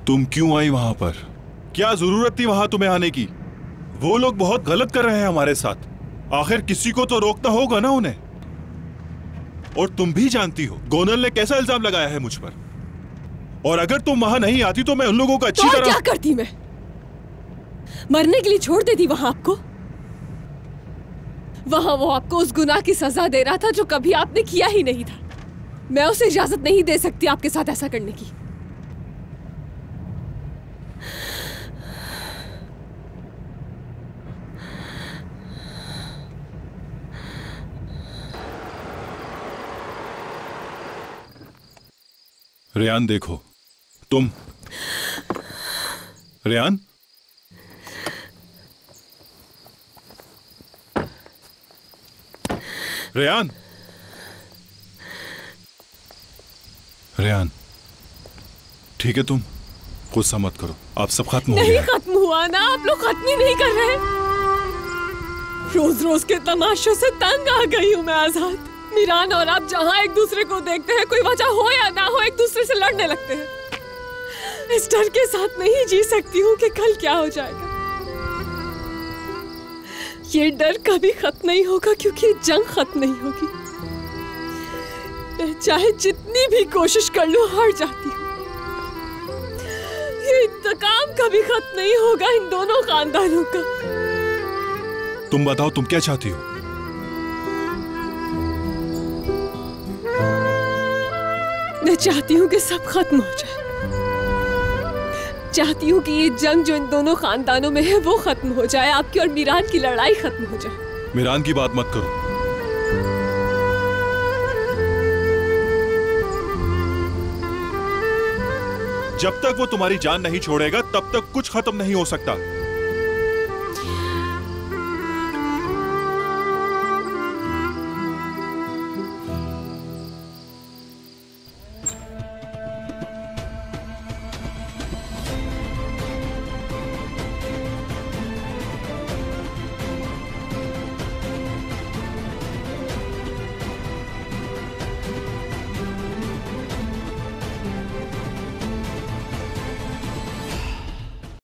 तुम क्यों आई वहां पर? क्या जरूरत थी वहां तुम्हें आने की? वो लोग बहुत गलत कर रहे हैं हमारे साथ। आखिर किसी को तो रोकना होगा ना उन्हें। और तुम भी जानती हो गोनल ने कैसा इल्जाम लगाया है मुझ पर। और अगर तुम वहां नहीं आती तो मैं उन लोगों को अच्छी तरह। क्या करती मैं? मरने के लिए छोड़ देती वहां आपको? वहां वो आपको उस गुनाह की सजा दे रहा था जो कभी आपने किया ही नहीं था। मैं उसे इजाजत नहीं दे सकती आपके साथ ऐसा करने की। रेयान देखो, तुम रेयान, रेयान, रेयान, ठीक है तुम गुस्सा मत करो, आप सब खत्म हो गया। नहीं खत्म हुआ ना, आप लोग खत्म ही नहीं कर रहे। रोज रोज के तमाशों से तंग आ गई हूँ मैं आजाद। मीरान और आप जहाँ एक दूसरे को देखते हैं, कोई वजह हो या ना हो, एक दूसरे से लड़ने लगते हैं। इस डर के साथ नहीं जी सकती हूँ कि कल क्या हो जाएगा। ये डर कभी खत्म नहीं होगा क्योंकि जंग खत्म नहीं होगी। मैं चाहे जितनी भी कोशिश कर लूं हार जाती हूँ। ये इंतकाम कभी खत्म नहीं होगा इन दोनों खानदानों का। तुम बताओ तुम क्या चाहती हो? मैं चाहती हूँ कि सब खत्म हो जाए। चाहती हूँ कि ये जंग जो इन दोनों खानदानों में है वो खत्म हो जाए। आपकी और मीरान की लड़ाई खत्म हो जाए। मीरान की बात मत करो। जब तक वो तुम्हारी जान नहीं छोड़ेगा तब तक कुछ खत्म नहीं हो सकता।